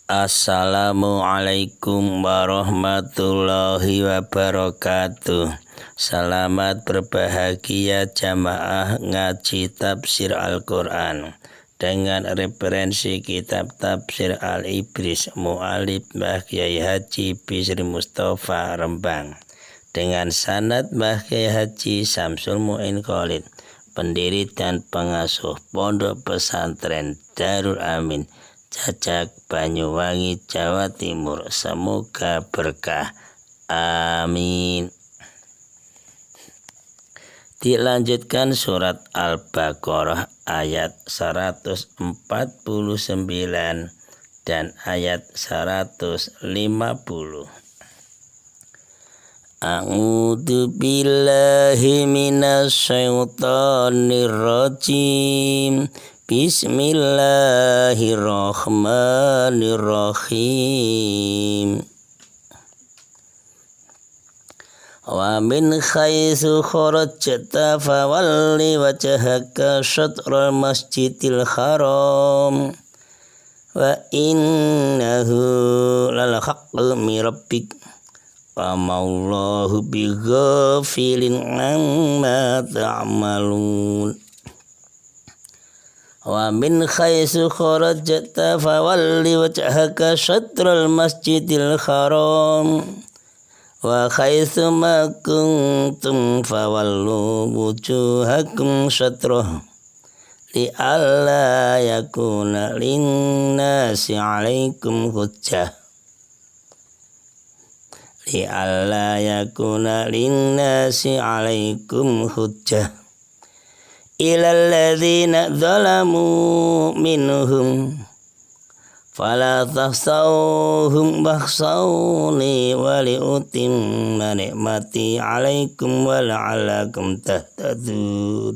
Assalamualaikum warahmatullahi wabarakatuh. Selamat berbahagia jamaah ngaji tafsir Al-Quran dengan referensi kitab tafsir Al-Ibris Mu'alib Mbah Kyai Haji Bisri Mustafa Rembang, dengan sanad Mbah Kyai Haji Samsul Mu'in Khalid, pendiri dan pengasuh Pondok Pesantren Darul Amin Cacak, Banyuwangi, Jawa Timur. Semoga berkah. Amin. Dilanjutkan surat Al-Baqarah ayat 149 dan ayat 150. A'udzu billahi minasy syaithanir rajim. Bismillahirrahmanirrahim. Wa min haitsu kharajta fawalli wajhaka syatral masjidil haram wa innahu lal haqqu min rabbik wa ma'allahu bighafilin amma ta'malun. Wa min haitsu kharajta fawalli wajhaka syatral masjidil haram wa haitsu ma kuntum fawallu wujuhakum syatrah li'alla yakuna linnasi 'alaikum hujjah ilal ladzina zalamu minhum fala takhshawhum wakhshawni wa liutimma ni'mati 'alaikum wa la'allakum tahtadun.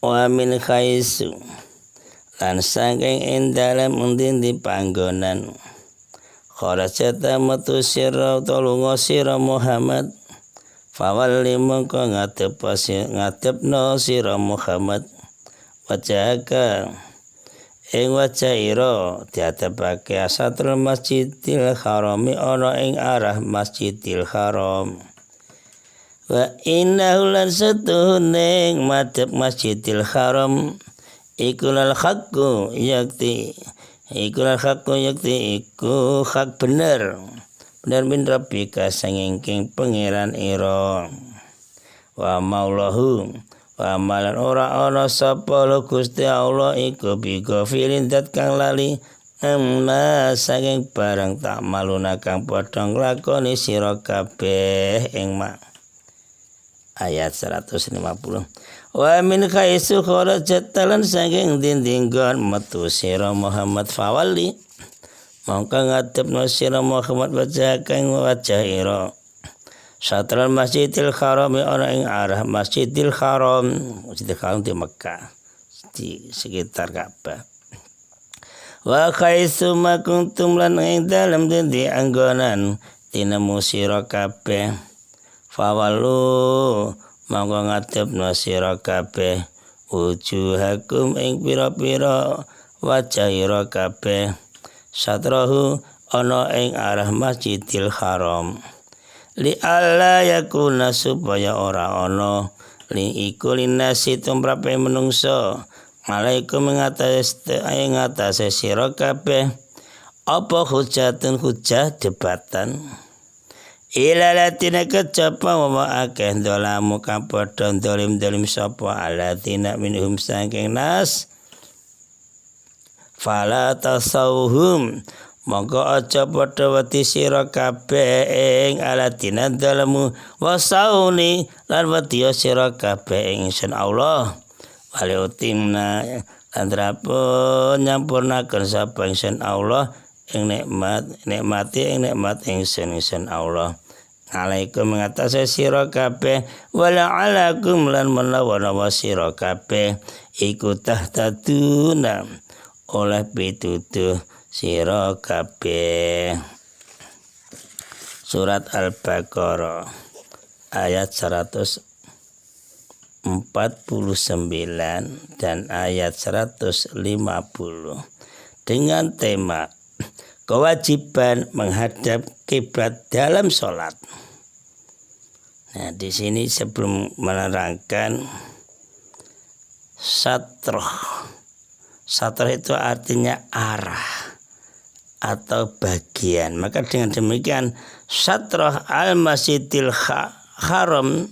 Wa min haitsu lan saking ing dalem endi panggonan kharajata metu sira tulunga sira Muhammad fawalli mongko ngadepno sira Muhammad wajhaka ing wajah ira diadepake asatrul masjidil harami ana ing arah masjidil haram wa innahu lan satuhune madhep masjidil haram iku lal haqqu yakti iku hak bener min rabbika sanging pangeran ira wa maulahu wa malan ora ana sapa Gusti Allah iku bighafilin dat kang lali amma sanging barang tak maluna kang padha nglakoni sira kabeh ing ayat 150. Wa min haitsu kharajta lan saking dindinggon metu sira Muhammad fawalli mongko ngadepno sira Muhammad wajah kang wajah ira syatral masjidil haram ana ing arah masjidil haram di Mekah di sekitar Ka'bah. Wa haitsu ma kuntum lan ing dalem di anggonan tinemu sira kabeh fawallu mongko ngadepno sira kabeh wujuhakum ing pira-pira wajah ira kabeh satrahu ana ing arah masjidil haram li alla yakuna supaya ora ana li iku linasi tumrape menungso alaikum ing atase sira kabeh apa hujatun hujah debatan ila latina kecapa wa akeh dolamu kang padha dolim sapa alatina minhum saking nas fala tasawhum mongko aja padha wedi sira kabeh ing alatina dolamu wasauni lan wedi sira kabeh ing ingsun Allah wali utimna lan rapun nyampurnaken sapa ingsun Allah ing nikmati ingsun Allah alaikum mengatasi sira kabeh wala alakum lan menawa sira kabeh iku tahtaduna oleh pituduh sira kabeh. Surat Al-Baqarah ayat 149. dan ayat 150 dengan tema kewajiban menghadap kiblat dalam sholat. Nah, di sini sebelum menerangkan satroh. Satroh itu artinya arah atau bagian. Maka dengan demikian satroh al-masjidil haram,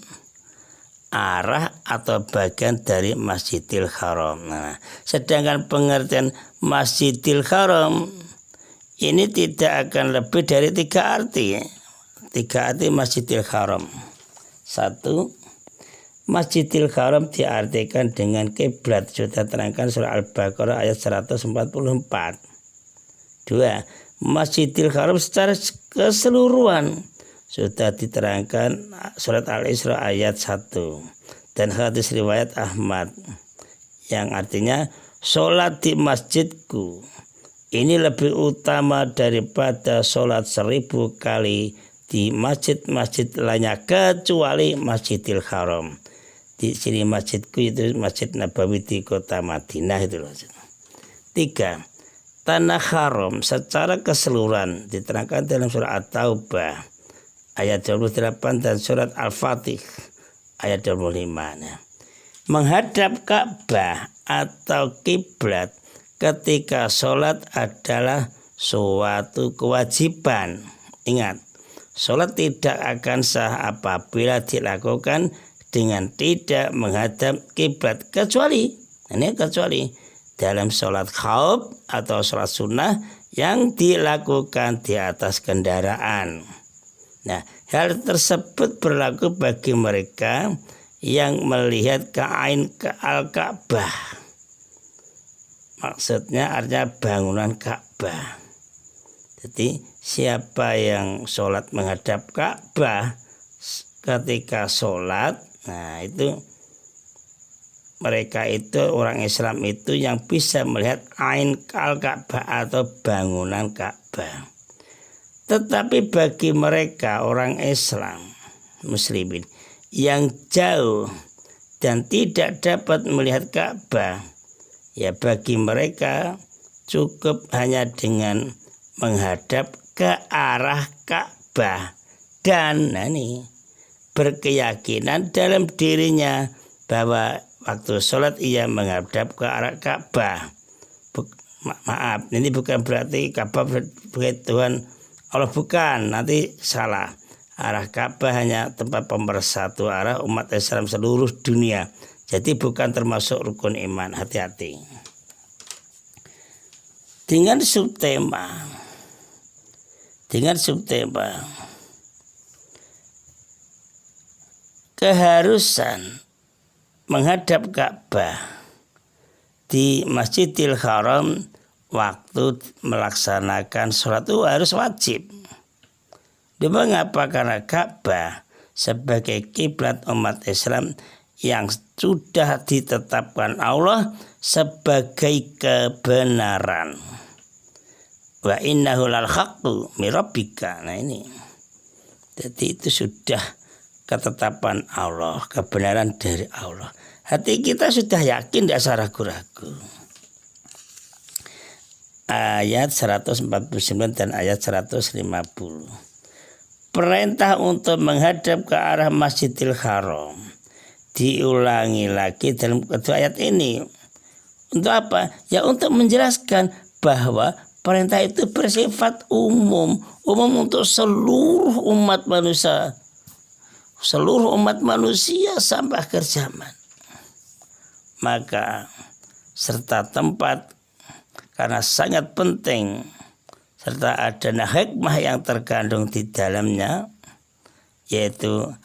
arah atau bagian dari Masjidil Haram. Nah, sedangkan pengertian Masjidil Haram ini tidak akan lebih dari 3 arti. 3 arti Masjidil Haram. 1. Masjidil Haram diartikan dengan kiblat, sudah terangkan surah Al-Baqarah ayat 144. 2. Masjidil Haram secara keseluruhan sudah diterangkan surat Al-Isra ayat 1 dan hadis riwayat Ahmad yang artinya sholat di masjidku ini lebih utama daripada sholat 1000 kali di masjid-masjid lainnya kecuali Masjidil Haram. Di sini masjidku itu Masjid Nabawi di kota Madinah itu loh. 3. Tanah haram secara keseluruhan diterangkan dalam surah At-Taubah ayat 28 dan surat Al-Fatih ayat 25. Nah, menghadap Ka'bah atau kiblat ketika sholat adalah suatu kewajiban. Ingat, sholat tidak akan sah apabila dilakukan dengan tidak menghadap kiblat kecuali dalam sholat khauf atau sholat sunnah yang dilakukan di atas kendaraan. Nah, hal tersebut berlaku bagi mereka yang melihat ke Al-Ka'bah. Maksudnya artinya bangunan Ka'bah. Jadi siapa yang sholat menghadap Ka'bah ketika sholat, nah itu mereka itu orang Islam itu yang bisa melihat ain Al-Ka'bah atau bangunan Ka'bah. Tetapi bagi mereka orang Islam muslimin yang jauh dan tidak dapat melihat Ka'bah, ya bagi mereka cukup hanya dengan menghadap ke arah Ka'bah dan berkeyakinan dalam dirinya bahwa waktu sholat ia menghadap ke arah Ka'bah. Maaf, ini bukan berarti Ka'bah sebagai Tuhan Allah, bukan, nanti salah. Arah Ka'bah hanya tempat pemersatu arah umat Islam seluruh dunia. Jadi bukan termasuk rukun iman, hati-hati. Dengan subtema keharusan menghadap Ka'bah di Masjidil Haram waktu melaksanakan sholat itu harus wajib. Mengapa? Karena Ka'bah sebagai kiblat umat Islam yang sudah ditetapkan Allah sebagai kebenaran. Wa innahu lal haqqu mir rabbika. Nah ini. Jadi itu sudah ketetapan Allah, kebenaran dari Allah. Hati kita sudah yakin, tidak usah ragu-ragu. Ayat 149 dan ayat 150. Perintah untuk menghadap ke arah Masjidil Haram diulangi lagi dalam kedua ayat ini. Untuk apa? Ya untuk menjelaskan bahwa perintah itu bersifat umum untuk seluruh umat manusia. Seluruh umat manusia sampai akhir zaman. Maka serta tempat karena sangat penting serta ada hikmah yang terkandung di dalamnya, yaitu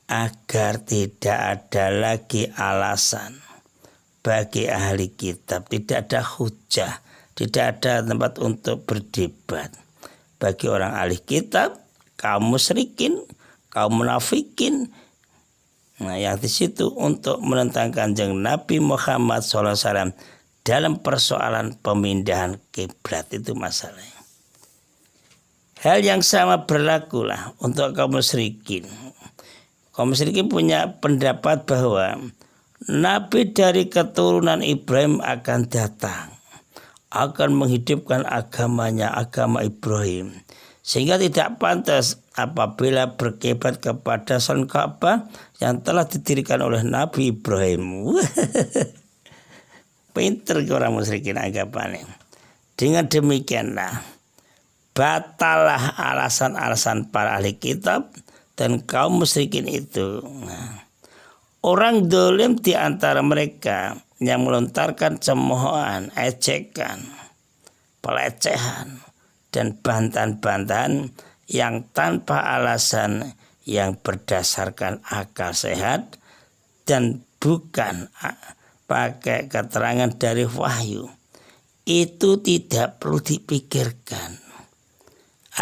agar tidak ada lagi alasan bagi ahli kitab, tidak ada hujah, tidak ada tempat untuk berdebat bagi orang ahli kitab, kaum musyrikin, kaum munafikin, nah yang di situ untuk menentang Kanjeng Nabi Muhammad SAW dalam persoalan pemindahan kiblat itu masalahnya. Hal yang sama berlakulah untuk kaum musyrikin. Kaum musyrikin punya pendapat bahwa Nabi dari keturunan Ibrahim akan datang, akan menghidupkan agamanya, agama Ibrahim. Sehingga tidak pantas apabila berkiblat kepada Salon Ka'bah yang telah didirikan oleh Nabi Ibrahim. Pinter orang musyrikin agamanya. Dengan demikianlah batalah alasan-alasan para ahli kitab dan kaum musyrikin itu. Orang dolim di antara mereka yang melontarkan cemoohan, ejekan, pelecehan, dan bantahan-bantahan yang tanpa alasan yang berdasarkan akal sehat dan bukan pakai keterangan dari wahyu, itu tidak perlu dipikirkan,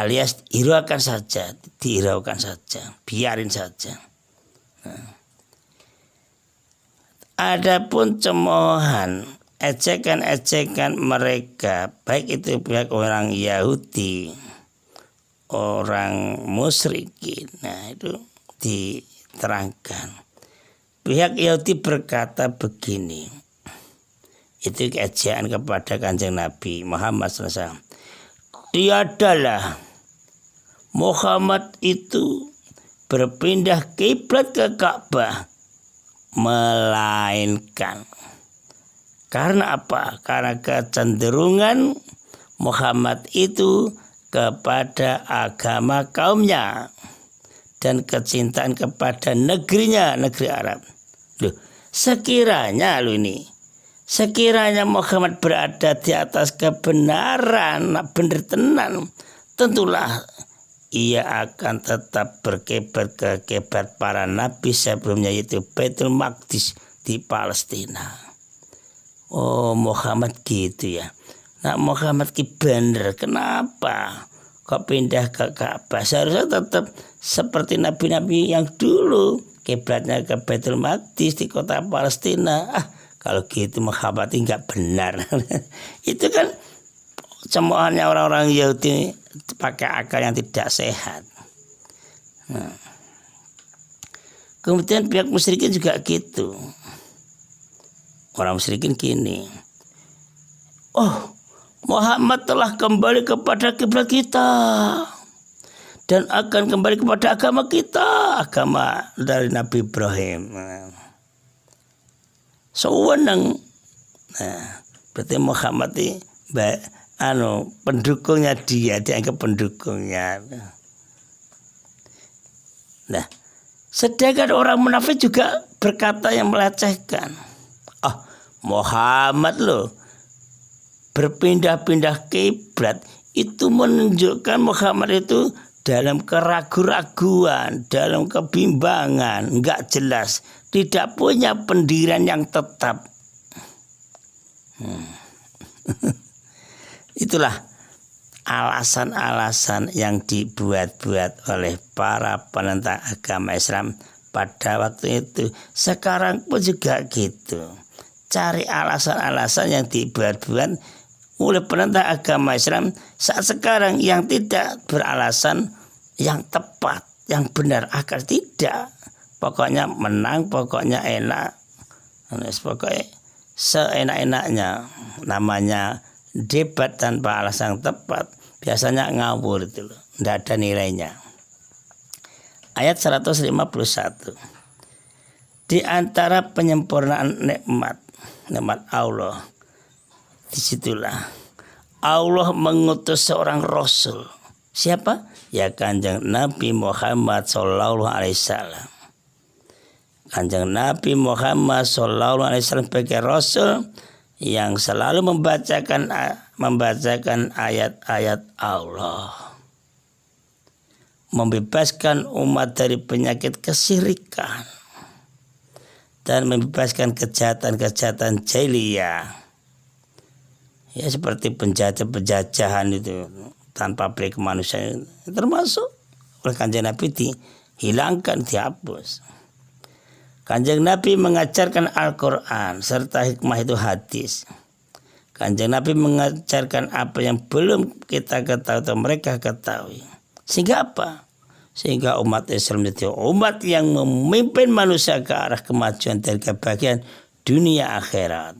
alias diiraukan saja, biarin saja. Adapun cemoohan, ejekan-ejekan mereka, baik itu pihak orang Yahudi, orang musyrikin, nah itu diterangkan. Pihak Yahudi berkata begini, itu keejaan kepada Kanjeng Nabi Muhammad SAW. Tiadalah Muhammad itu berpindah kiblat ke Ka'bah, melainkan karena apa? Karena kecenderungan Muhammad itu kepada agama kaumnya dan kecintaan kepada negerinya, negeri Arab. Sekiranya Muhammad berada di atas kebenaran, benar tenan, tentulah ia akan tetap berkiblat ke kiblat para nabi sebelumnya, yaitu Baitul Maqdis di Palestina. Oh, Muhammad gitu ya. Nah, Muhammad ki bener, kenapa kok pindah ke Ka'bah? Seharusnya tetap seperti nabi-nabi yang dulu, kiblatnya ke Baitul Maqdis di kota Palestina. Kalau gitu Muhammad nggak benar. Itu kan cemoohannya orang-orang Yahudi pakai akal yang tidak sehat. Nah, kemudian pihak musyrikin juga gitu. Orang musyrikin gini, oh, Muhammad telah kembali kepada kiblat kita dan akan kembali kepada agama kita, agama dari Nabi Ibrahim. Sewenang. Nah, berarti Muhammad ini pendukungnya dia, dianggap pendukungnya. Nah, sedangkan orang munafik juga berkata yang melecehkan. Muhammad loh berpindah-pindah kiblat, itu menunjukkan Muhammad itu dalam keraguan-raguan, dalam kebimbangan, enggak jelas, tidak punya pendirian yang tetap. Itulah alasan-alasan yang dibuat-buat oleh para penentang agama Islam pada waktu itu. Sekarang pun juga gitu. Cari alasan-alasan yang dibuat-buat oleh penentang agama Islam saat sekarang yang tidak beralasan yang tepat, yang benar, akal tidak. Pokoknya menang, pokoknya enak, pokoknya seenak-enaknya. Namanya debat tanpa alasan yang tepat biasanya ngawur itu loh, tidak ada nilainya. Ayat 151. Di antara penyempurnaan nikmat Allah, disitulah Allah mengutus seorang Rasul. Siapa? Ya Kanjeng Nabi Muhammad SAW. Kanjeng Nabi Muhammad SAW sebagai Rasul yang selalu membacakan ayat-ayat Allah, membebaskan umat dari penyakit kesyirikan dan membebaskan kejahatan-kejahatan jahiliyah. Ya, seperti penjajahan itu tanpa beri kemanusiaan, termasuk oleh Kanjeng Nabi dihilangkan, dihapus. Kanjeng Nabi mengajarkan Al-Quran serta hikmah itu hadis. Kanjeng Nabi mengajarkan apa yang belum kita ketahui atau mereka ketahui. Sehingga apa? sehingga umat Islam menjadi umat yang memimpin manusia ke arah kemajuan dan kebahagiaan dunia akhirat.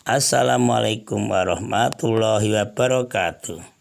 Assalamualaikum warahmatullahi wabarakatuh.